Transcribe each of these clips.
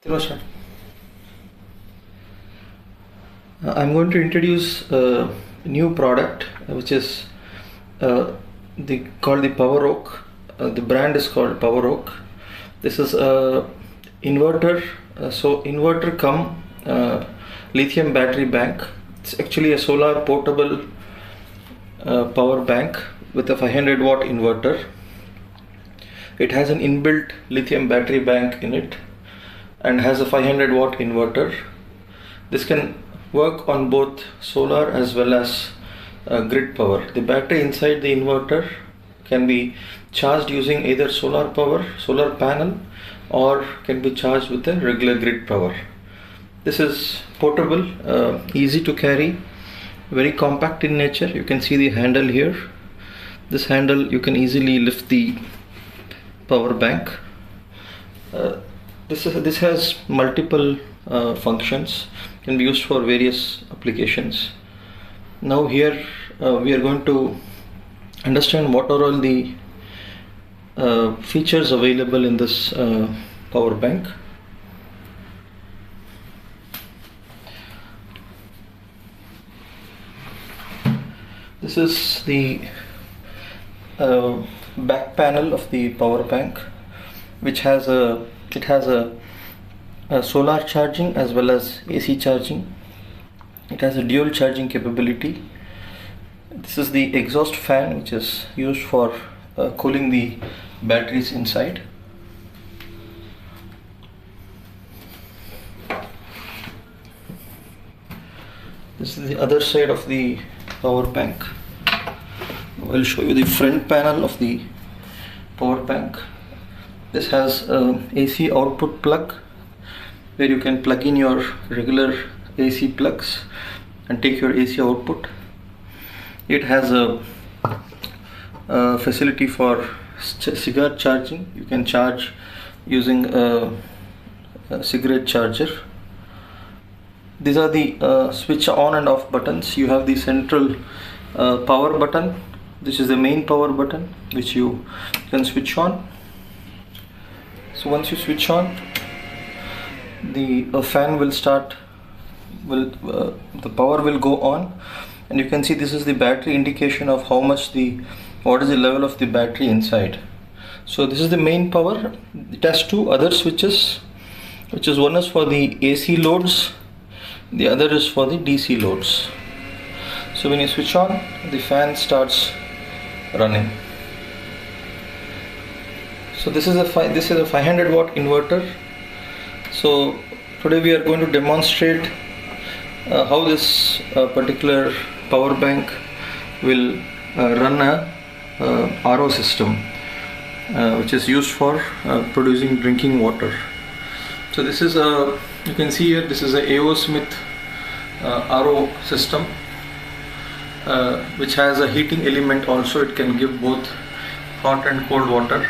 Tirosha. I'm going to introduce a new product which is called the Power Oak. The brand is called Power Oak. This is a inverter. So inverter cum lithium battery bank. It's actually a solar portable power bank with a 500 watt inverter. It has an inbuilt lithium battery bank in it and has a 500 watt inverter. This can work on both solar as well as grid power. The battery inside the inverter can be charged using either solar power, solar panel, or can be charged with a regular grid power. This is portable, easy to carry, very compact in nature. You can see the handle here. This handle, you can easily lift the power bank. This has multiple functions, can be used for various applications. Now here we are going to understand what are all the features available in this power bank. This is the back panel of the power bank, which has a solar charging as well as AC charging. It has a dual charging capability. This is the exhaust fan, which is used for cooling the batteries inside. This is the other side of the power bank. I'll show you the front panel of the power bank. This has an AC output plug where you can plug in your regular AC plugs and take your AC output. It has a facility for cigarette charging. You can charge using a cigarette charger. These are the switch on and off buttons. You have the central power button. This is the main power button which you can switch on. So once you switch on, the fan will start, the power will go on, and you can see this is the battery indication of what is the level of the battery inside. So this is the main power. It has two other switches, which is one is for the AC loads, the other is for the DC loads. So when you switch on, the fan starts running. So this is a 500 watt inverter. So today we are going to demonstrate how this particular power bank will run a RO system, which is used for producing drinking water. So this is you can see here, this is a A.O. Smith RO system, which has a heating element also. It can give both hot and cold water.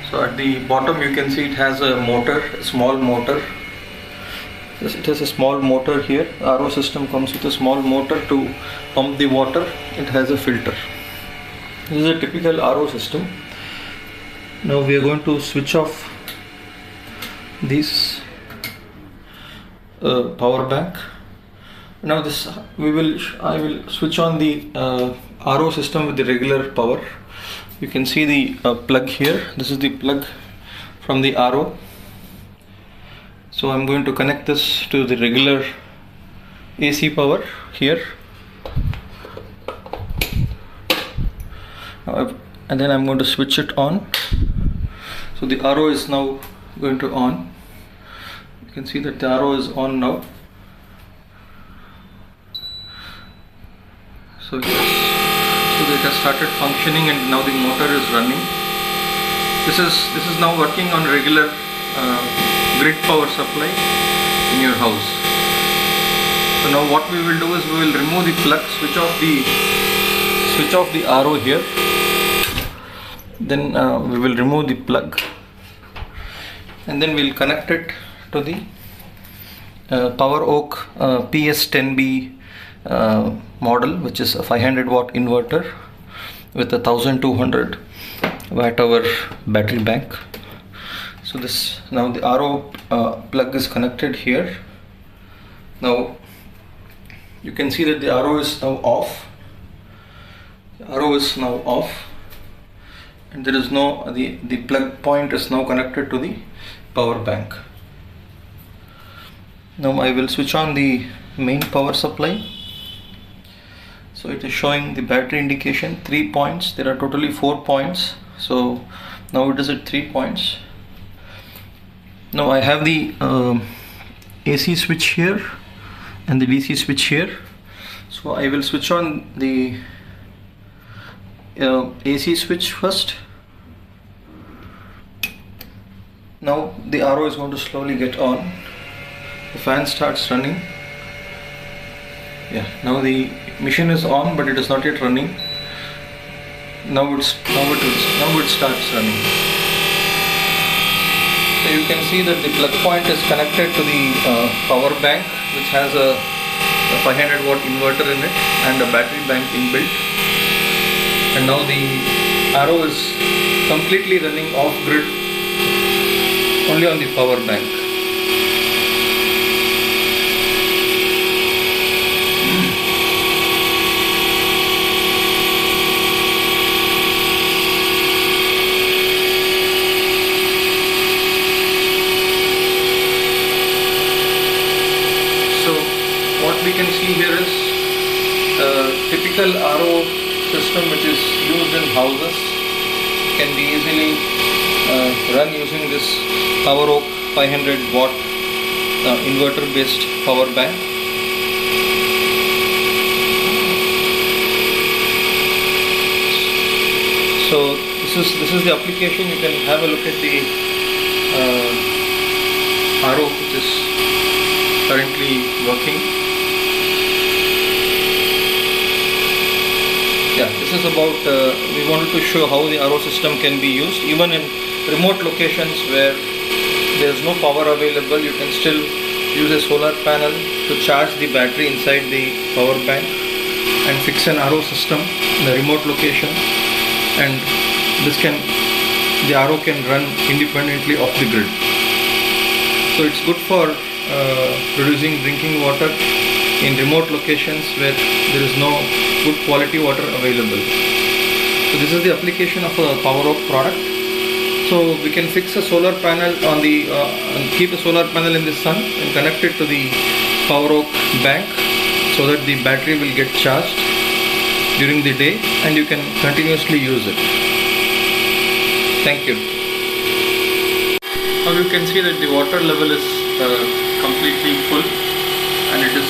So at the bottom you can see it has a motor, a small motor. It has a small motor here. RO system comes with a small motor to pump the water. It has a filter. This is a typical RO system. Now we are going to switch off this power bank. Now I will switch on the RO system with the regular power. You can see the plug here. This is the plug from the RO. So I'm going to connect this to the regular AC power here. And then I'm going to switch it on. So the RO is now going to on. You can see that the RO is on now. So it has started functioning and now the motor is running. This is now working on regular grid power supply in your house. So now what we will do is we will remove the plug, switch off the RO here. Then we will remove the plug, and then we'll connect it to the Power Oak PS10B model, which is a 500 watt inverter with a 1200 watt hour battery bank. So this Now the RO plug is connected here. Now you can see that the RO is now off. The RO is now off, and there is no, the plug point is now connected to the power bank. Now I will switch on the main power supply. So it is showing the battery indication 3 points. There are totally 4 points. So now it is at 3 points. Now I have the AC switch here and the DC switch here. So I will switch on the AC switch first. Now the RO is going to slowly get on. The fan starts running. Yeah, now the machine is on, but it is not yet running. Now it starts running. So you can see that the plug point is connected to the power bank, which has a 500 watt inverter in it and a battery bank inbuilt. And now the RO is completely running off grid, only on the power bank. We can see here is a typical RO system which is used in houses, can be easily run using this PowerOak 500 watt inverter based power bank. So this is the application. You can have a look at the RO which is currently working. Yeah, this is about, we wanted to show how the RO system can be used. Even in remote locations where there is no power available, you can still use a solar panel to charge the battery inside the power bank and fix an RO system in a remote location, and the RO can run independently off the grid. So it's good for producing drinking water in remote locations where there is no good quality water available. So this is the application of a PowerOak product. So we can fix a solar panel on the and keep a solar panel in the sun and connect it to the PowerOak bank so that the battery will get charged during the day and you can continuously use it. Thank you. Now you can see that the water level is completely full, and it is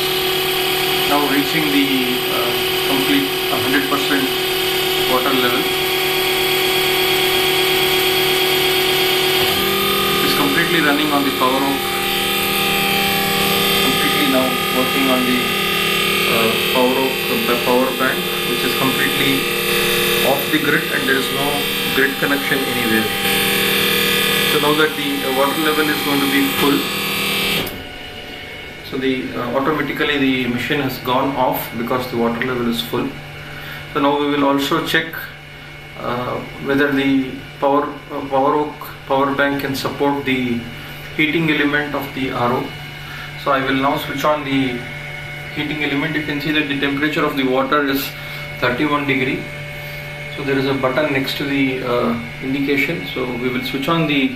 now reaching the complete 100% water level. It is completely running on the PowerOak, completely now working on the PowerOak power bank, which is completely off the grid and there is no grid connection anywhere. So now that the water level is going to be full, so automatically the machine has gone off because the water level is full. So now we will also check whether the PowerOak power bank can support the heating element of the RO. So I will now switch on the heating element. You can see that the temperature of the water is 31 degree. So there is a button next to the indication. So we will switch on the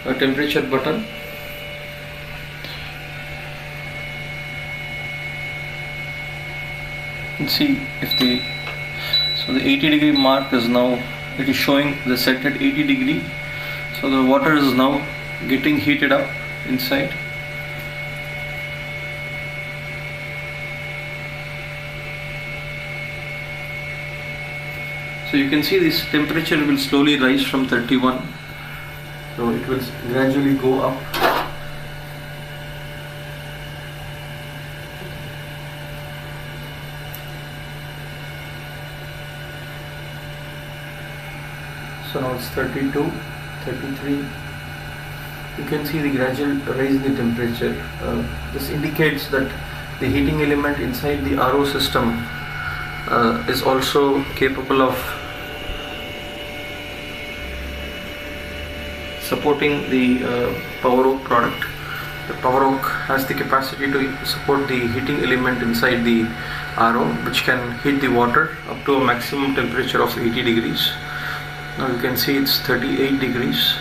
temperature button. And see if the 80 degree mark is now, it is showing the set at 80 degree. So the water is now getting heated up inside. So you can see this temperature will slowly rise from 31. So it will gradually go up. So now it's 32, 33. You can see the gradual rise in the temperature. This indicates that the heating element inside the RO system is supporting the Power Oak product. The Power Oak has the capacity to support the heating element inside the RO, which can heat the water up to a maximum temperature of 80 degrees. Now you can see it's 38 degrees.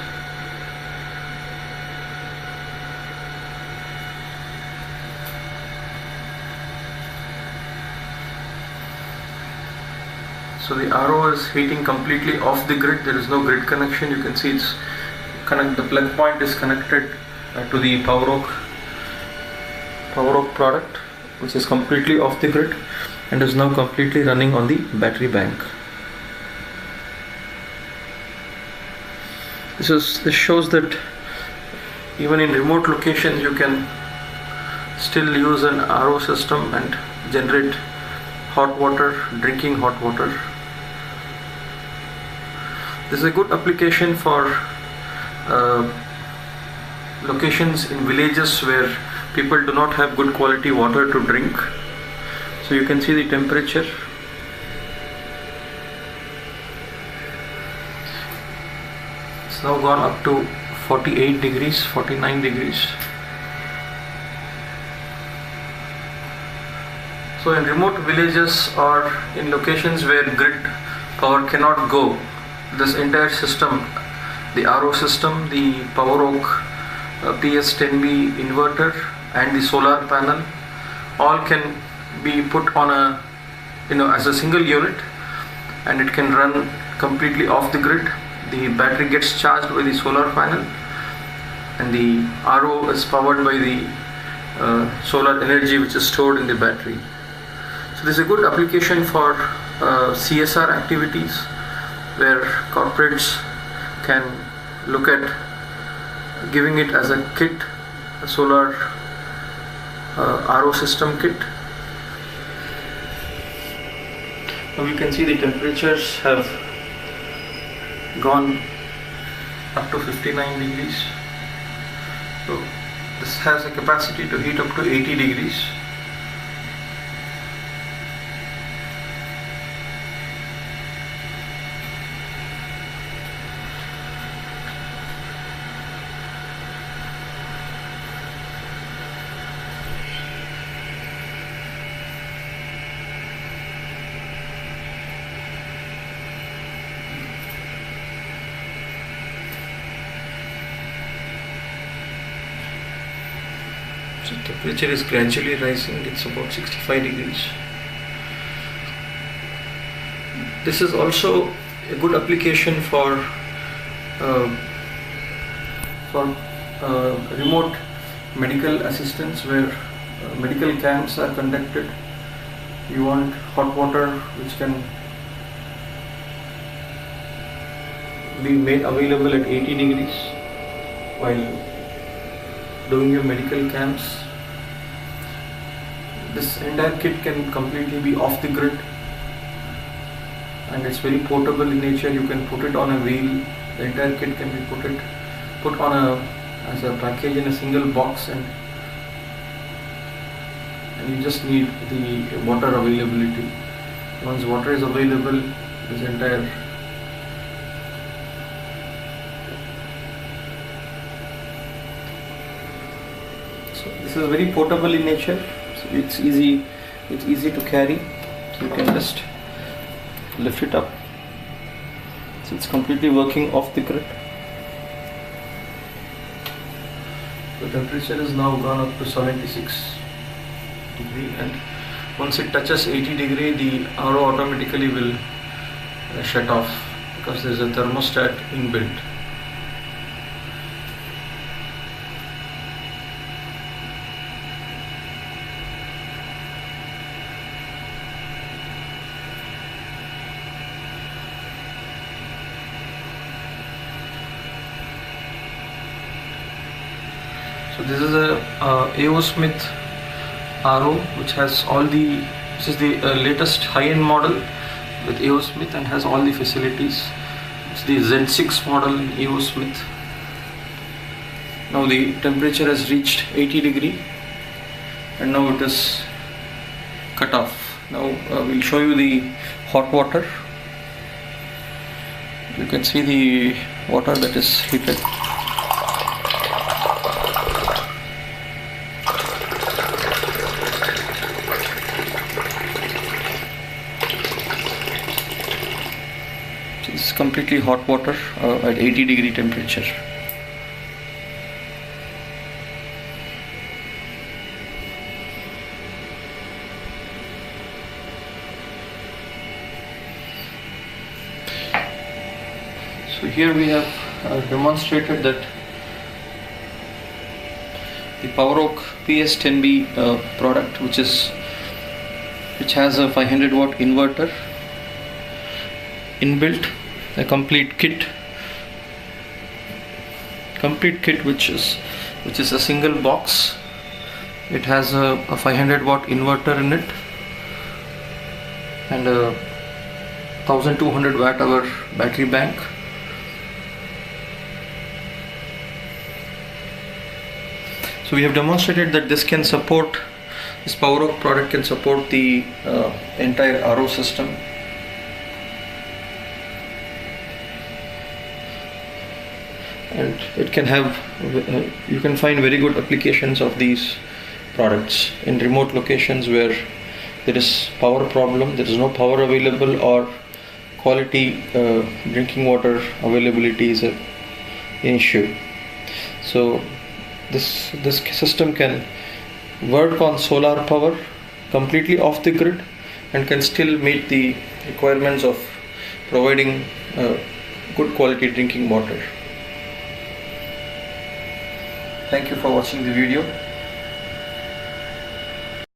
So the RO is heating completely off the grid. There is no grid connection. You can see it's the plug point is connected to the Power Oak product, which is completely off the grid and is now completely running on the battery bank. This shows that even in remote locations you can still use an RO system and generate hot water, drinking hot water. This is a good application for locations in villages where people do not have good quality water to drink. So you can see the temperature. It's now gone up to 48 degrees, 49 degrees. So in remote villages or in locations where grid power cannot go, this entire system, the RO system, the Power Oak PS10B inverter and the solar panel, all can be put on a, as a single unit, and it can run completely off the grid. The battery gets charged by the solar panel and the RO is powered by the solar energy which is stored in the battery. So this is a good application for CSR activities where corporates can look at giving it as a kit, a solar RO system kit. Now we can see the temperatures have gone up to 59 degrees. So this has a capacity to heat up to 80 degrees. So temperature is gradually rising. It's about 65 degrees. This is also a good application for remote medical assistance where medical camps are conducted. You want hot water which can be made available at 80 degrees while doing your medical camps. This entire kit can completely be off the grid and it's very portable in nature. You can put it on a wheel. The entire kit can be put on as a package in a single box, and you just need the water availability. Once water is available, this entire this is very portable in nature. So it's easy to carry. So you can just lift it up. So it's completely working off the grid. The temperature is now gone up to 76 degree, and once it touches 80 degree, the RO automatically will shut off because there is a thermostat inbuilt. So this is a AO Smith RO which has all the, this is the latest high-end model with AO Smith and has all the facilities. It's the Z6 model in AO Smith. Now the temperature has reached 80 degree and now it is cut off. Now we'll show you the hot water. You can see the water that is heated. completely hot water at 80-degree temperature. So here we have demonstrated that the PowerOak PS10B product, which has a 500 watt inverter inbuilt, a complete kit which is a single box. It has a 500 watt inverter in it and a 1200 watt hour battery bank. So we have demonstrated that this PowerOak product can support the entire RO system. And it can have, you can find very good applications of these products in remote locations where there is power problem, there is no power available, or quality drinking water availability is an issue. So this system can work on solar power completely off the grid and can still meet the requirements of providing good quality drinking water. Thank you for watching the video.